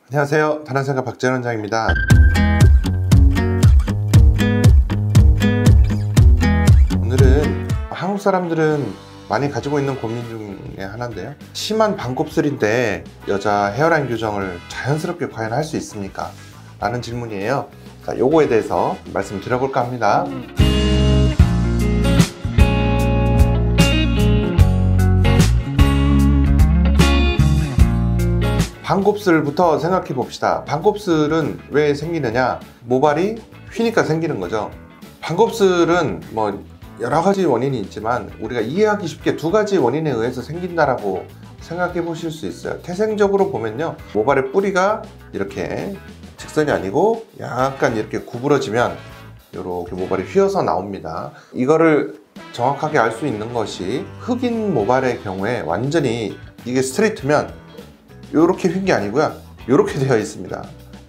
안녕하세요. 다나생각 박재현 원장입니다. 오늘은 한국 사람들은 많이 가지고 있는 고민 중에 하나인데요. 심한 반곱슬인데 여자 헤어라인 교정을 자연스럽게 과연 할 수 있습니까? 라는 질문이에요. 자, 요거에 대해서 말씀드려볼까 합니다. 반곱슬부터 생각해 봅시다. 반곱슬은 왜 생기느냐? 모발이 휘니까 생기는 거죠. 반곱슬은 뭐 여러 가지 원인이 있지만 우리가 이해하기 쉽게 두 가지 원인에 의해서 생긴다라고 생각해 보실 수 있어요. 태생적으로 보면요, 모발의 뿌리가 이렇게 직선이 아니고 약간 이렇게 구부러지면 이렇게 모발이 휘어서 나옵니다. 이거를 정확하게 알 수 있는 것이 흑인 모발의 경우에 완전히 이게 스트레이트면 이렇게 휜 게 아니고요, 이렇게 되어 있습니다.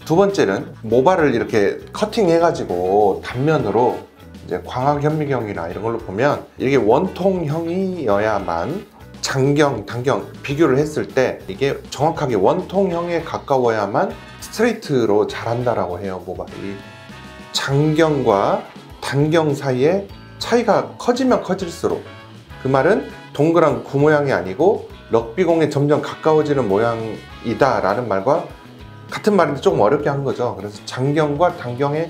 두 번째는 모발을 이렇게 커팅해 가지고 단면으로 이제 광학현미경이나 이런 걸로 보면 이게 원통형이어야만 장경, 단경 비교를 했을 때 이게 정확하게 원통형에 가까워야만 스트레이트로 자란다라고 해요. 모발이 장경과 단경 사이에 차이가 커지면 커질수록, 그 말은 동그란 구 모양이 아니고 럭비공에 점점 가까워지는 모양이다 라는 말과 같은 말인데 조금 어렵게 한 거죠. 그래서 장경과 단경의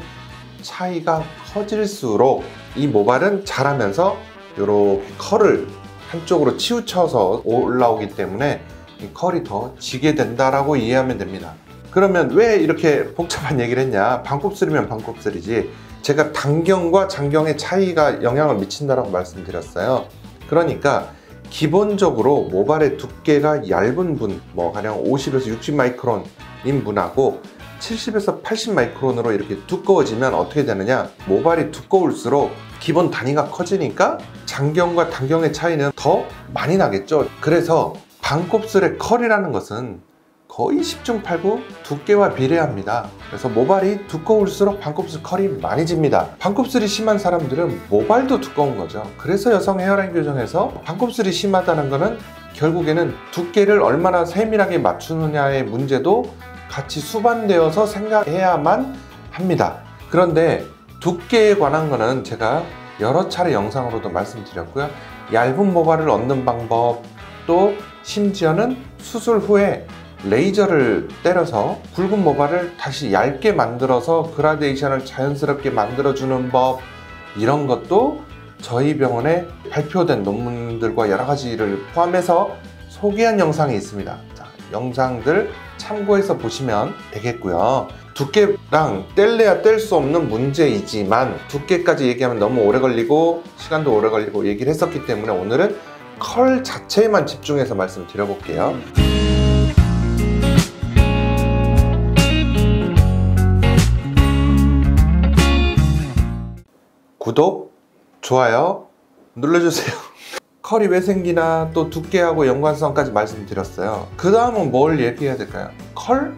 차이가 커질수록 이 모발은 자라면서 이렇게 컬을 한쪽으로 치우쳐서 올라오기 때문에 이 컬이 더 지게 된다라고 이해하면 됩니다. 그러면 왜 이렇게 복잡한 얘기를 했냐? 반곱슬이면 반곱슬이지, 제가 단경과 장경의 차이가 영향을 미친다라고 말씀드렸어요. 그러니까 기본적으로 모발의 두께가 얇은 분, 뭐 가령 50에서 60 마이크론인 분하고 70에서 80 마이크론으로 이렇게 두꺼워지면 어떻게 되느냐? 모발이 두꺼울수록 기본 단위가 커지니까 장경과 단경의 차이는 더 많이 나겠죠. 그래서 반곱슬의 컬이라는 것은 거의 10중 8구 두께와 비례합니다. 그래서 모발이 두꺼울수록 반곱슬 컬이 많이 집니다. 반곱슬이 심한 사람들은 모발도 두꺼운 거죠. 그래서 여성 헤어라인 교정에서 반곱슬이 심하다는 것은 결국에는 두께를 얼마나 세밀하게 맞추느냐의 문제도 같이 수반되어서 생각해야만 합니다. 그런데 두께에 관한 거는 제가 여러 차례 영상으로도 말씀드렸고요. 얇은 모발을 얻는 방법, 또 심지어는 수술 후에 레이저를 때려서 굵은 모발을 다시 얇게 만들어서 그라데이션을 자연스럽게 만들어주는 법, 이런 것도 저희 병원에 발표된 논문들과 여러 가지를 포함해서 소개한 영상이 있습니다. 자, 영상들 참고해서 보시면 되겠고요. 두께랑 뗄래야 뗄 수 없는 문제이지만 두께까지 얘기하면 너무 오래 걸리고 시간도 오래 걸리고 얘기를 했었기 때문에 오늘은 컬 자체에만 집중해서 말씀드려볼게요. 구독, 좋아요 눌러주세요. 컬이 왜 생기나 또 두께하고 연관성까지 말씀드렸어요. 그 다음은 뭘 얘기해야 될까요? 컬?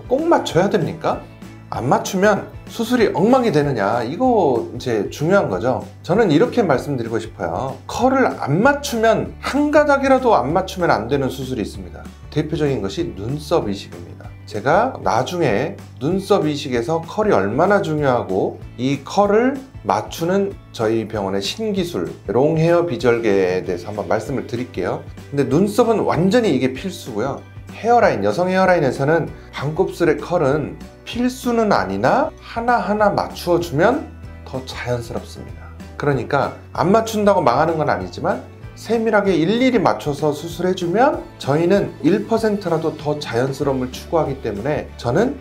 꼭 맞춰야 됩니까? 안 맞추면 수술이 엉망이 되느냐, 이거 이제 중요한 거죠. 저는 이렇게 말씀드리고 싶어요. 컬을 안 맞추면, 한 가닥이라도 안 맞추면 안 되는 수술이 있습니다. 대표적인 것이 눈썹 이식입니다. 제가 나중에 눈썹 이식에서 컬이 얼마나 중요하고 이 컬을 맞추는 저희 병원의 신기술 롱헤어 비절개에 대해서 한번 말씀을 드릴게요. 근데 눈썹은 완전히 이게 필수고요. 헤어라인, 여성 헤어라인에서는 반곱슬의 컬은 필수는 아니나 하나하나 맞추어 주면 더 자연스럽습니다. 그러니까 안 맞춘다고 망하는 건 아니지만 세밀하게 일일이 맞춰서 수술해주면 저희는 1%라도 더 자연스러움을 추구하기 때문에 저는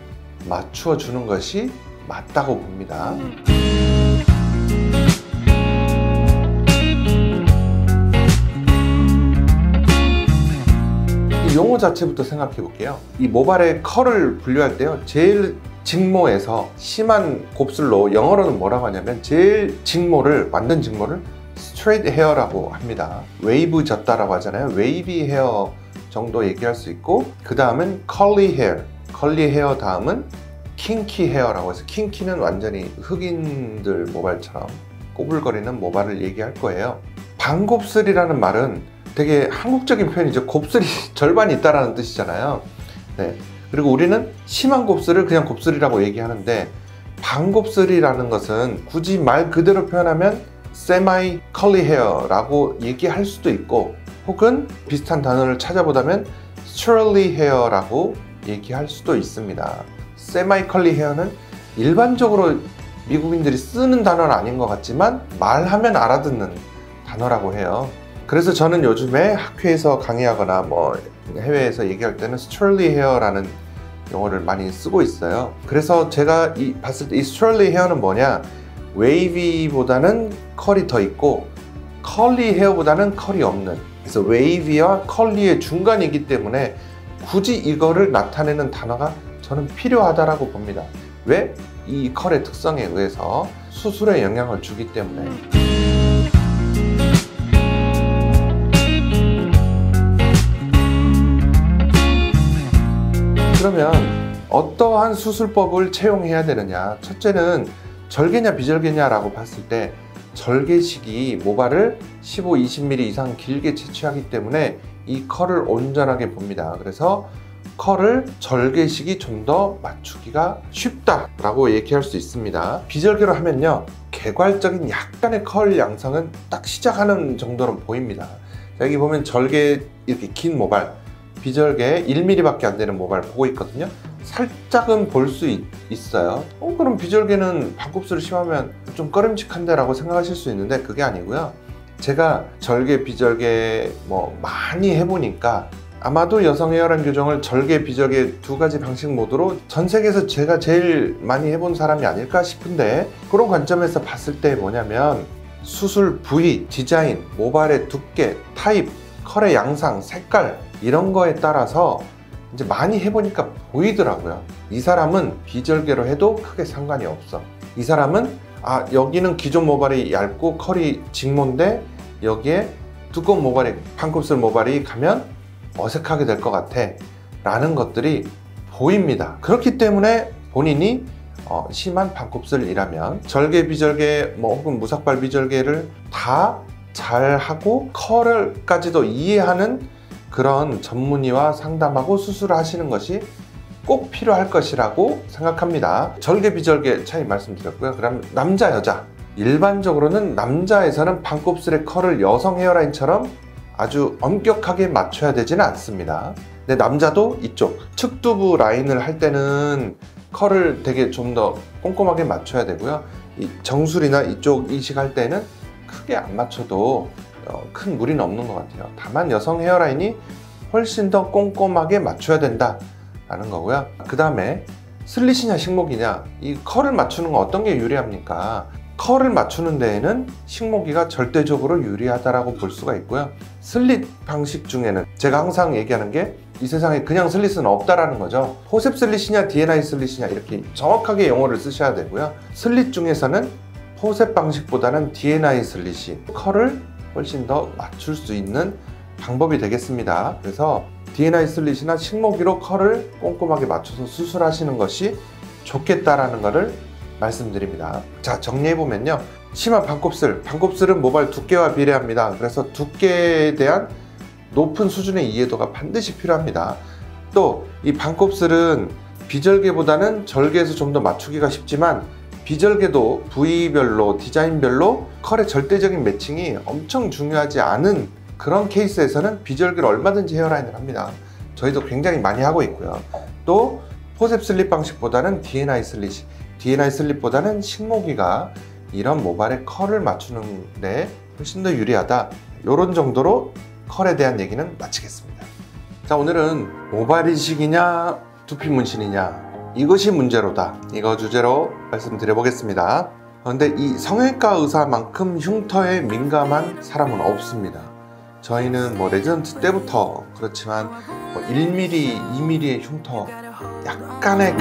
맞추어 주는 것이 맞다고 봅니다. 이 용어 자체부터 생각해 볼게요. 이 모발의 컬을 분류할 때요, 제일 직모에서 심한 곱슬로 영어로는 뭐라고 하냐면 제일 직모를, 완전 직모를 스트레이트 헤어라고 합니다. 웨이브 졌다라고 하잖아요. 웨이비 헤어 정도 얘기할 수 있고, 그 다음은 컬리 헤어, 컬리 헤어 다음은 킹키 헤어라고 해서, 킹키는 완전히 흑인들 모발처럼 꼬불거리는 모발을 얘기할 거예요. 반곱슬이라는 말은 되게 한국적인 표현이죠. 곱슬이 절반이 있다라는 뜻이잖아요. 네. 그리고 우리는 심한 곱슬을 그냥 곱슬이라고 얘기하는데, 반곱슬이라는 것은 굳이 말 그대로 표현하면 semi curly hair라고 얘기할 수도 있고, 혹은 비슷한 단어를 찾아보자면 curly hair라고 얘기할 수도 있습니다. semi curly hair는 일반적으로 미국인들이 쓰는 단어는 아닌 것 같지만 말하면 알아듣는 단어라고 해요. 그래서 저는 요즘에 학회에서 강의하거나 뭐 해외에서 얘기할 때는 curly hair라는 용어를 많이 쓰고 있어요. 그래서 제가 봤을 때 이 curly hair는 뭐냐, wavy보다는 컬이 더 있고 curly hair보다는 컬이 없는, 그래서 wavy와 curly의 중간이기 때문에 굳이 이거를 나타내는 단어가 저는 필요하다라고 봅니다. 왜? 이 컬의 특성에 의해서 수술에 영향을 주기 때문에. 그러면 어떠한 수술법을 채용해야 되느냐? 첫째는 절개냐 비절개냐 라고 봤을 때, 절개식이 모발을 15, 20mm 이상 길게 채취하기 때문에 이 컬을 온전하게 봅니다. 그래서 컬을 절개식이 좀 더 맞추기가 쉽다라고 얘기할 수 있습니다. 비절개로 하면요, 개괄적인 약간의 컬 양상은 딱 시작하는 정도로 보입니다. 여기 보면 절개 이렇게 긴 모발, 비절개 1mm밖에 안 되는 모발 보고 있거든요. 살짝은 볼 수 있어요. 그럼 비절개는 반곱슬을 심하면 좀 꺼림칙한데 라고 생각하실 수 있는데, 그게 아니고요. 제가 절개 비절개 뭐 많이 해보니까 아마도 여성 헤어라인 교정을 절개 비절개 두 가지 방식 모드로 전 세계에서 제가 제일 많이 해본 사람이 아닐까 싶은데, 그런 관점에서 봤을 때 뭐냐면, 수술 부위, 디자인, 모발의 두께, 타입, 컬의 양상, 색깔 이런 거에 따라서 이제 많이 해보니까 보이더라고요. 이 사람은 비절개로 해도 크게 상관이 없어. 이 사람은 여기는 기존 모발이 얇고 컬이 직모인데 여기에 두꺼운 모발이, 반곱슬 모발이 가면 어색하게 될 것 같아 라는 것들이 보입니다. 그렇기 때문에 본인이 심한 반곱슬이라면 절개 비절개 혹은 무삭발 비절개를 다 잘하고 컬을까지도 이해하는 그런 전문의와 상담하고 수술을 하시는 것이 꼭 필요할 것이라고 생각합니다. 절개 비절개 차이 말씀드렸고요. 그럼 남자 여자, 일반적으로는 남자에서는 반곱슬의 컬을 여성 헤어라인처럼 아주 엄격하게 맞춰야 되지는 않습니다. 근데 남자도 이쪽 측두부 라인을 할 때는 컬을 되게 좀 더 꼼꼼하게 맞춰야 되고요. 이 정수리나 이쪽 이식할 때는 크게 안 맞춰도 큰 무리는 없는 것 같아요. 다만 여성 헤어라인이 훨씬 더 꼼꼼하게 맞춰야 된다라는 거고요. 그 다음에 슬릿이냐 식목이냐, 이 컬을 맞추는 건 어떤 게 유리합니까? 컬을 맞추는 데에는 식목이가 절대적으로 유리하다라고 볼 수가 있고요. 슬릿 방식 중에는 제가 항상 얘기하는 게, 이 세상에 그냥 슬릿은 없다라는 거죠. 포셉 슬릿이냐 D&I 슬릿이냐 이렇게 정확하게 용어를 쓰셔야 되고요. 슬릿 중에서는 포셉 방식보다는 D&I 슬릿이 컬을 훨씬 더 맞출 수 있는 방법이 되겠습니다. 그래서 D&I 슬릿이나 식목이로 컬을 꼼꼼하게 맞춰서 수술하시는 것이 좋겠다라는 것을 말씀드립니다. 자, 정리해보면요, 심한 반곱슬은 모발 두께와 비례합니다. 그래서 두께에 대한 높은 수준의 이해도가 반드시 필요합니다. 또 이 반곱슬은 비절개보다는 절개에서 좀 더 맞추기가 쉽지만, 비절개도 부위별로, 디자인별로 컬의 절대적인 매칭이 엄청 중요하지 않은 그런 케이스에서는 비절개를 얼마든지 헤어라인을 합니다. 저희도 굉장히 많이 하고 있고요. 또 포셉 슬릿 방식보다는 D&I 슬릿보다는 식목이가 이런 모발의 컬을 맞추는 데 훨씬 더 유리하다. 이런 정도로 컬에 대한 얘기는 마치겠습니다. 자, 오늘은 모발 이식이냐 두피 문신이냐, 이것이 문제로다, 이거 주제로 말씀드려보겠습니다. 그런데 이 성형외과 의사만큼 흉터에 민감한 사람은 없습니다. 저희는 레지던트 때부터 그렇지만 1mm, 2mm의 흉터, 약간의